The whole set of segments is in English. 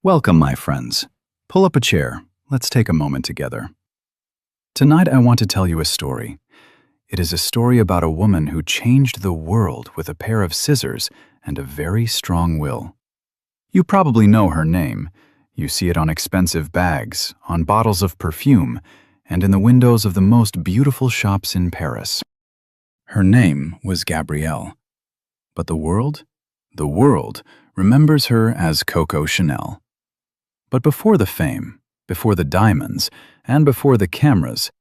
Welcome, my friends. Pull up a chair. Let's take a moment together. Tonight, I want to tell you a story. It is a story about a woman who changed the world with a pair of scissors and a very strong will. You probably know her name. You see it on expensive bags, on bottles of perfume, and in the windows of the most beautiful shops in Paris. Her name was Gabrielle. But the world remembers her as Coco Chanel. But before the fame, before the diamonds, and before the cameras,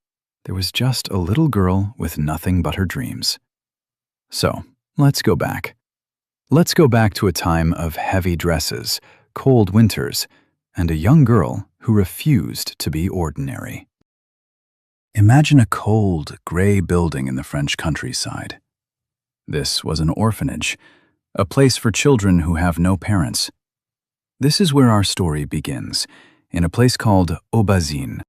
there was just a little girl with nothing but her dreams. So, let's go back. Let's go back to a time of heavy dresses, cold winters, and a young girl who refused to be ordinary. Imagine a cold, gray building in the French countryside. This was an orphanage, a place for children who have no parents. This is where our story begins, in a place called Aubazine.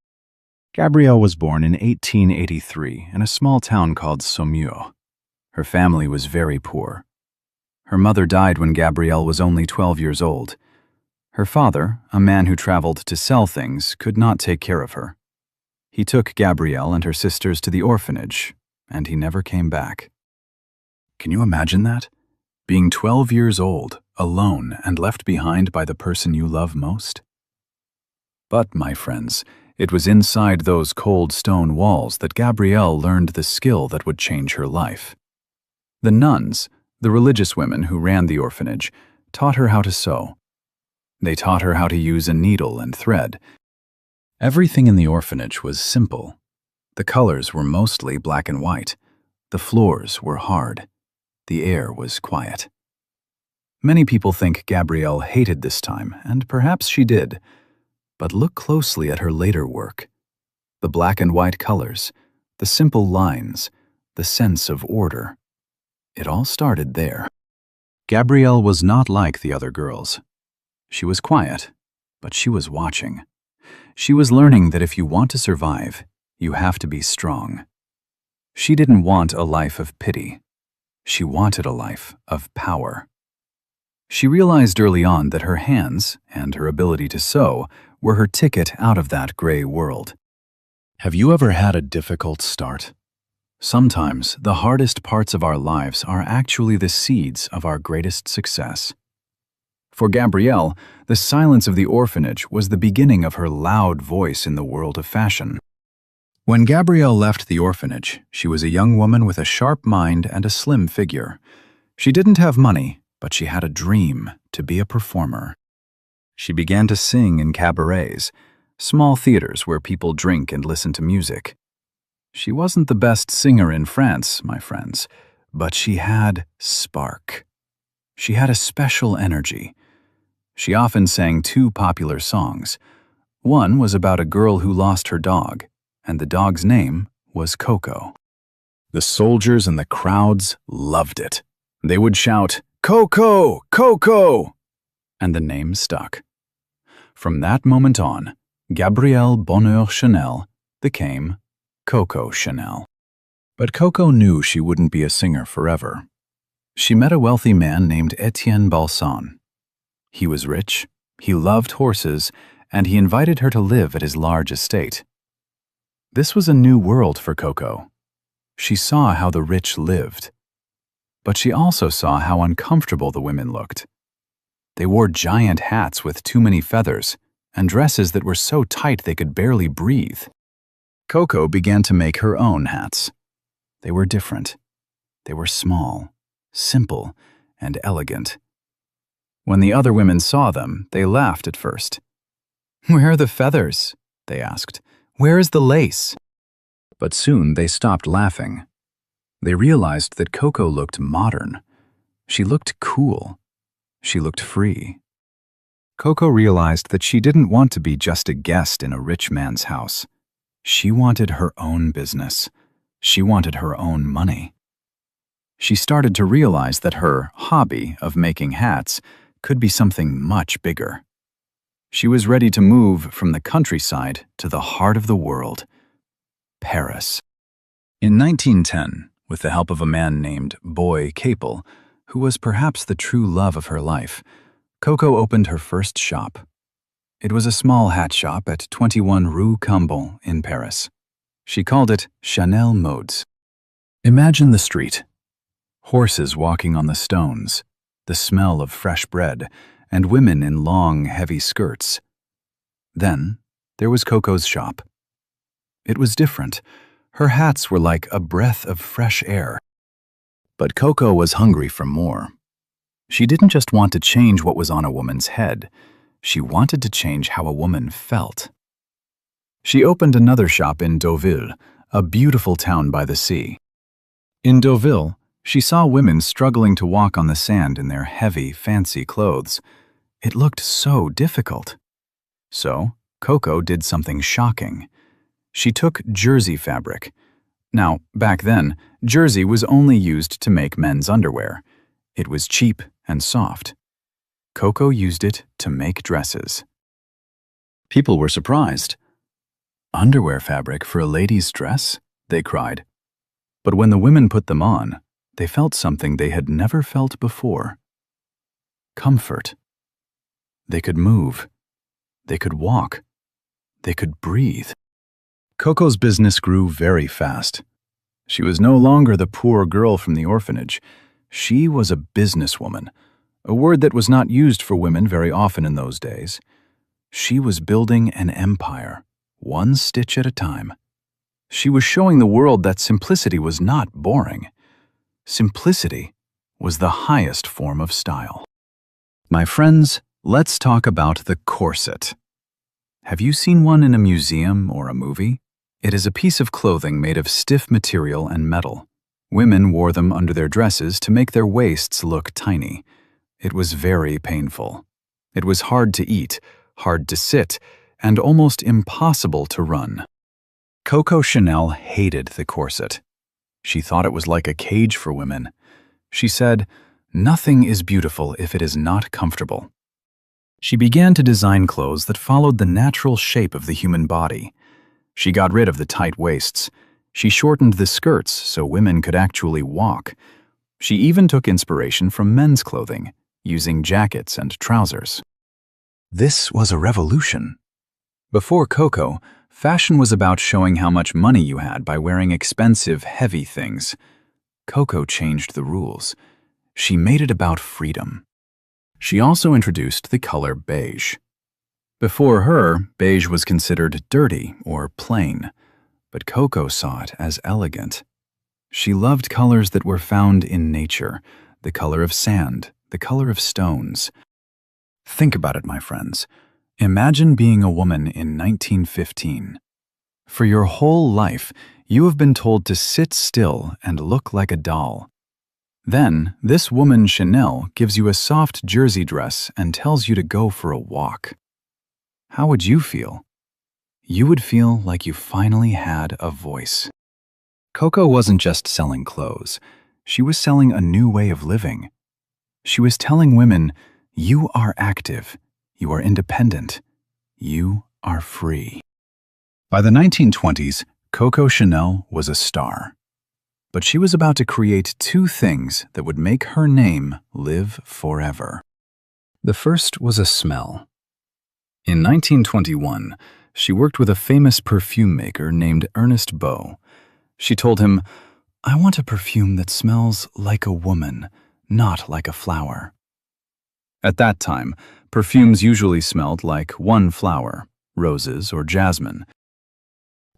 Gabrielle was born in 1883 in a small town called Saumur. Her family was very poor. Her mother died when Gabrielle was only 12 years old. Her father, a man who traveled to sell things, could not take care of her. He took Gabrielle and her sisters to the orphanage, and he never came back. Can you imagine that? Being 12 years old, alone, and left behind by the person you love most? But, my friends, it was inside those cold stone walls that Gabrielle learned the skill that would change her life. The nuns, the religious women who ran the orphanage, taught her how to sew. They taught her how to use a needle and thread. Everything in the orphanage was simple. The colors were mostly black and white. The floors were hard. The air was quiet. Many people think Gabrielle hated this time, and perhaps she did. But look closely at her later work. The black and white colors, the simple lines, the sense of order. It all started there. Gabrielle was not like the other girls. She was quiet, but she was watching. She was learning that if you want to survive, you have to be strong. She didn't want a life of pity. She wanted a life of power. She realized early on that her hands and her ability to sew were her ticket out of that gray world. Have you ever had a difficult start? Sometimes the hardest parts of our lives are actually the seeds of our greatest success. For Gabrielle, the silence of the orphanage was the beginning of her loud voice in the world of fashion. When Gabrielle left the orphanage, she was a young woman with a sharp mind and a slim figure. She didn't have money, but she had a dream to be a performer. She began to sing in cabarets, small theaters where people drink and listen to music. She wasn't the best singer in France, my friends, but she had spark. She had a special energy. She often sang two popular songs. One was about a girl who lost her dog, and the dog's name was Coco. The soldiers and the crowds loved it. They would shout, "Coco! Coco!" and the name stuck. From that moment on, Gabrielle Bonheur Chanel became Coco Chanel. But Coco knew she wouldn't be a singer forever. She met a wealthy man named Etienne Balsan. He was rich, he loved horses, and he invited her to live at his large estate. This was a new world for Coco. She saw how the rich lived. But she also saw how uncomfortable the women looked. They wore giant hats with too many feathers and dresses that were so tight they could barely breathe. Coco began to make her own hats. They were different. They were small, simple, and elegant. When the other women saw them, they laughed at first. "Where are the feathers?" they asked. "Where is the lace?" But soon they stopped laughing. They realized that Coco looked modern. She looked cool. She looked free. Coco realized that she didn't want to be just a guest in a rich man's house. She wanted her own business. She wanted her own money. She started to realize that her hobby of making hats could be something much bigger. She was ready to move from the countryside to the heart of the world, Paris. In 1910, with the help of a man named Boy Capel, who was perhaps the true love of her life, Coco opened her first shop. It was a small hat shop at 21 Rue Cambon in Paris. She called it Chanel Modes. Imagine the street. Horses walking on the stones, the smell of fresh bread, and women in long, heavy skirts. Then there was Coco's shop. It was different. Her hats were like a breath of fresh air. But Coco was hungry for more. She didn't just want to change what was on a woman's head. She wanted to change how a woman felt. She opened another shop in Deauville, a beautiful town by the sea. In Deauville, she saw women struggling to walk on the sand in their heavy, fancy clothes. It looked so difficult. So, Coco did something shocking. She took jersey fabric. Now, back then, jersey was only used to make men's underwear. It was cheap and soft. Coco used it to make dresses. People were surprised. "Underwear fabric for a lady's dress?" they cried. But when the women put them on, they felt something they had never felt before. Comfort. They could move. They could walk. They could breathe. Coco's business grew very fast. She was no longer the poor girl from the orphanage. She was a businesswoman, a word that was not used for women very often in those days. She was building an empire, one stitch at a time. She was showing the world that simplicity was not boring. Simplicity was the highest form of style. My friends, let's talk about the corset. Have you seen one in a museum or a movie? It is a piece of clothing made of stiff material and metal. Women wore them under their dresses to make their waists look tiny. It was very painful. It was hard to eat, hard to sit, and almost impossible to run. Coco Chanel hated the corset. She thought it was like a cage for women. She said, "Nothing is beautiful if it is not comfortable." She began to design clothes that followed the natural shape of the human body. She got rid of the tight waists. She shortened the skirts so women could actually walk. She even took inspiration from men's clothing, using jackets and trousers. This was a revolution. Before Coco, fashion was about showing how much money you had by wearing expensive, heavy things. Coco changed the rules. She made it about freedom. She also introduced the color beige. Before her, beige was considered dirty or plain, but Coco saw it as elegant. She loved colors that were found in nature, the color of sand, the color of stones. Think about it, my friends. Imagine being a woman in 1915. For your whole life, you have been told to sit still and look like a doll. Then, this woman Chanel gives you a soft jersey dress and tells you to go for a walk. How would you feel? You would feel like you finally had a voice. Coco wasn't just selling clothes. She was selling a new way of living. She was telling women, you are active, you are independent, you are free. By the 1920s, Coco Chanel was a star. But she was about to create two things that would make her name live forever. The first was a smell. In 1921, she worked with a famous perfume maker named Ernest Beau. She told him, "I want a perfume that smells like a woman, not like a flower." At that time, perfumes usually smelled like one flower, roses or jasmine.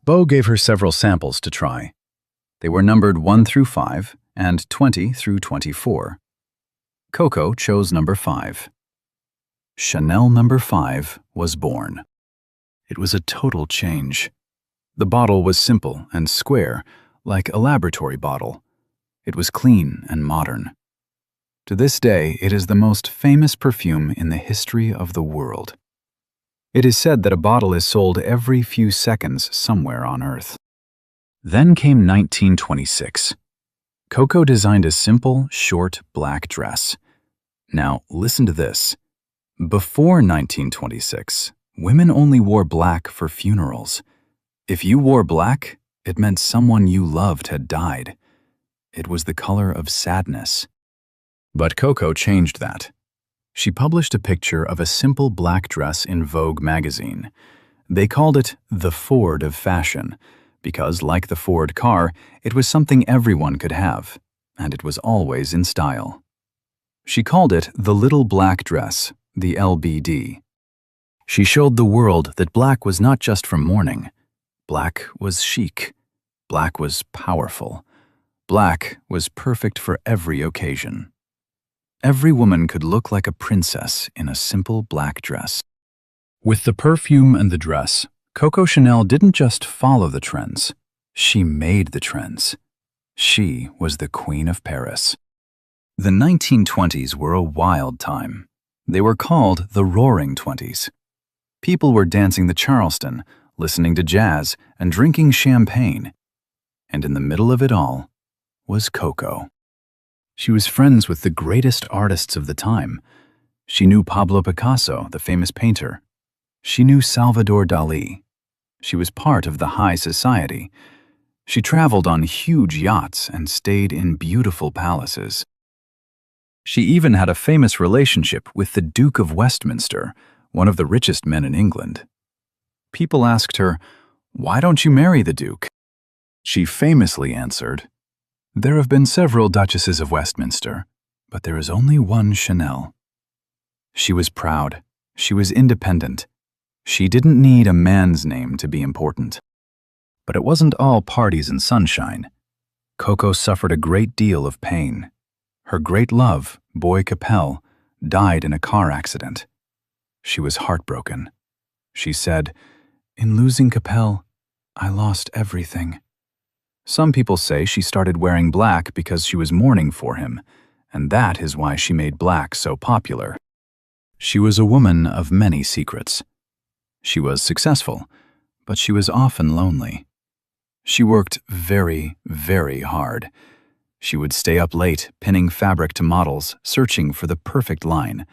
Beau gave her several samples to try. They were numbered 1 through 5 and 20 through 24. Coco chose number 5. Chanel number 5 was born. It was a total change. The bottle was simple and square, like a laboratory bottle. It was clean and modern. To this day, it is the most famous perfume in the history of the world. It is said that a bottle is sold every few seconds somewhere on Earth. Then came 1926. Coco designed a simple, short, black dress. Now, listen to this. Before 1926, women only wore black for funerals. If you wore black, it meant someone you loved had died. It was the color of sadness. But Coco changed that. She published a picture of a simple black dress in Vogue magazine. They called it the Ford of fashion, because, like the Ford car, it was something everyone could have, and it was always in style. She called it the Little Black Dress, the LBD. She showed the world that black was not just for mourning. Black was chic. Black was powerful. Black was perfect for every occasion. Every woman could look like a princess in a simple black dress. With the perfume and the dress, Coco Chanel didn't just follow the trends. She made the trends. She was the Queen of Paris. The 1920s were a wild time. They were called the Roaring Twenties. People were dancing the Charleston, listening to jazz, and drinking champagne. And in the middle of it all was Coco. She was friends with the greatest artists of the time. She knew Pablo Picasso, the famous painter. She knew Salvador Dali. She was part of the high society. She traveled on huge yachts and stayed in beautiful palaces. She even had a famous relationship with the Duke of Westminster, one of the richest men in England. People asked her, "Why don't you marry the Duke?" She famously answered, "There have been several Duchesses of Westminster, but there is only one Chanel." She was proud. She was independent. She didn't need a man's name to be important. But it wasn't all parties and sunshine. Coco suffered a great deal of pain. Her great love, Boy Capel, died in a car accident. She was heartbroken. She said, "In losing Capel, I lost everything." Some people say she started wearing black because she was mourning for him, and that is why she made black so popular. She was a woman of many secrets. She was successful, but she was often lonely. She worked very, very hard. She would stay up late, pinning fabric to models, searching for the perfect line.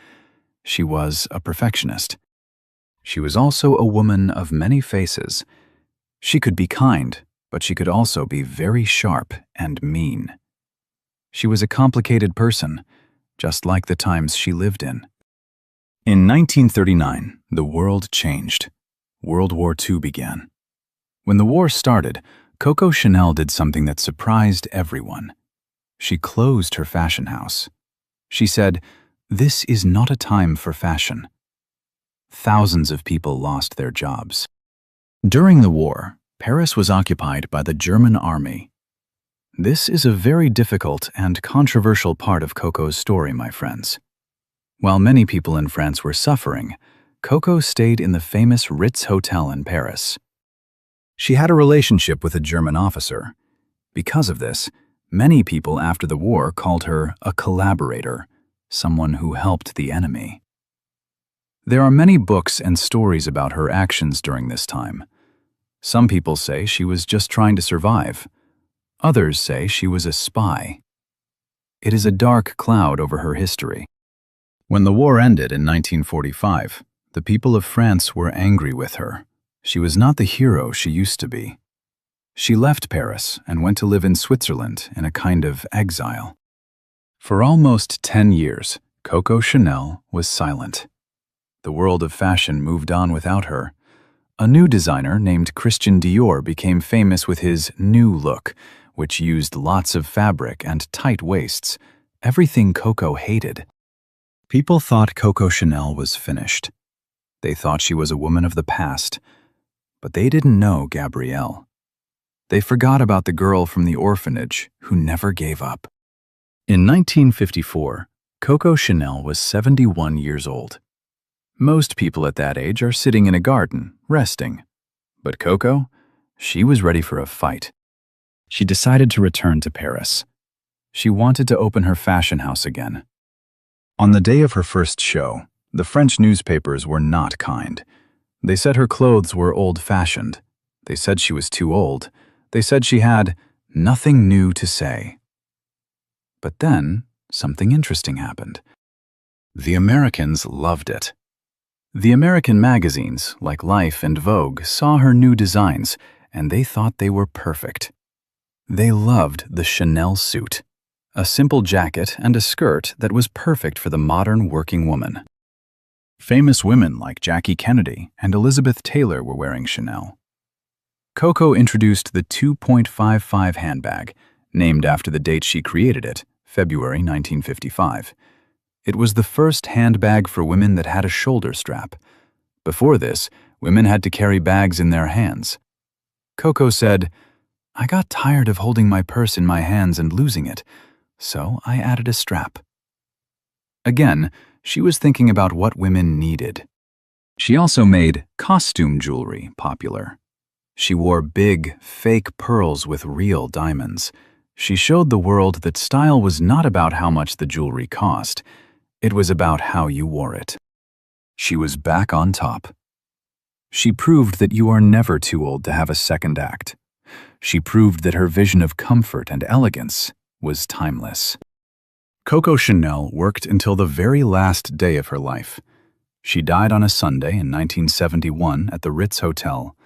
She was a perfectionist. She was also a woman of many faces. She could be kind, but she could also be very sharp and mean. She was a complicated person, just like the times she lived in. In 1939, the world changed. World War II began. When the war started, Coco Chanel did something that surprised everyone. She closed her fashion house. She said, "This is not a time for fashion." Thousands of people lost their jobs. During the war, Paris was occupied by the German army. This is a very difficult and controversial part of Coco's story, my friends. While many people in France were suffering, Coco stayed in the famous Ritz Hotel in Paris. She had a relationship with a German officer. Because of this, many people after the war called her a collaborator, someone who helped the enemy. There are many books and stories about her actions during this time. Some people say she was just trying to survive. Others say she was a spy. It is a dark cloud over her history. When the war ended in 1945, the people of France were angry with her. She was not the hero she used to be. She left Paris and went to live in Switzerland in a kind of exile. For almost 10 years, Coco Chanel was silent. The world of fashion moved on without her. A new designer named Christian Dior became famous with his new look, which used lots of fabric and tight waists, everything Coco hated. People thought Coco Chanel was finished. They thought she was a woman of the past, but they didn't know Gabrielle. They forgot about the girl from the orphanage who never gave up. In 1954, Coco Chanel was 71 years old. Most people at that age are sitting in a garden, resting. But Coco, she was ready for a fight. She decided to return to Paris. She wanted to open her fashion house again. On the day of her first show, the French newspapers were not kind. They said her clothes were old-fashioned. They said she was too old. They said she had nothing new to say. But then, something interesting happened. The Americans loved it. The American magazines, like Life and Vogue, saw her new designs, and they thought they were perfect. They loved the Chanel suit, a simple jacket and a skirt that was perfect for the modern working woman. Famous women like Jackie Kennedy and Elizabeth Taylor were wearing Chanel. Coco introduced the 2.55 handbag, named after the date she created it, February 1955. It was the first handbag for women that had a shoulder strap. Before this, women had to carry bags in their hands. Coco said, "I got tired of holding my purse in my hands and losing it, so I added a strap." Again, she was thinking about what women needed. She also made costume jewelry popular. She wore big, fake pearls with real diamonds. She showed the world that style was not about how much the jewelry cost. It was about how you wore it. She was back on top. She proved that you are never too old to have a second act. She proved that her vision of comfort and elegance was timeless. Coco Chanel worked until the very last day of her life. She died on a Sunday in 1971 at the Ritz Hotel.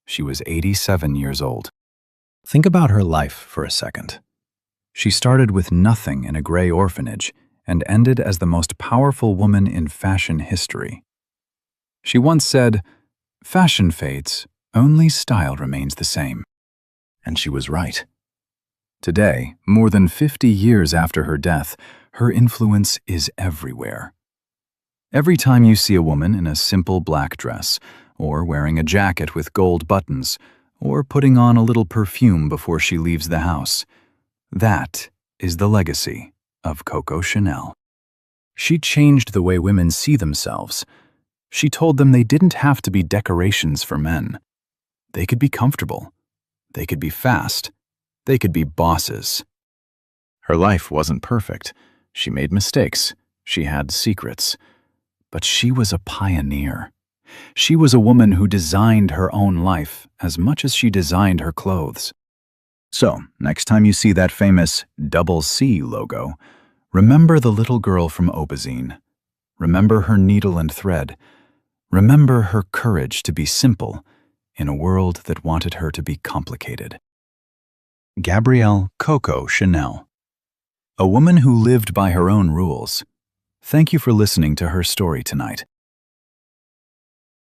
She was 87 years old. Think about her life for a second. She started with nothing in a gray orphanage and ended as the most powerful woman in fashion history. She once said, "Fashion fades, only style remains the same." And she was right. Today, more than 50 years after her death, her influence is everywhere. Every time you see a woman in a simple black dress, or wearing a jacket with gold buttons, or putting on a little perfume before she leaves the house, that is the legacy of Coco Chanel. She changed the way women see themselves. She told them they didn't have to be decorations for men. They could be comfortable. They could be fast. They could be bosses. Her life wasn't perfect. She made mistakes. She had secrets. But she was a pioneer. She was a woman who designed her own life as much as she designed her clothes. So, next time you see that famous double C logo, remember the little girl from Aubazine. Remember her needle and thread. Remember her courage to be simple in a world that wanted her to be complicated. Gabrielle Coco Chanel. A woman who lived by her own rules. Thank you for listening to her story tonight.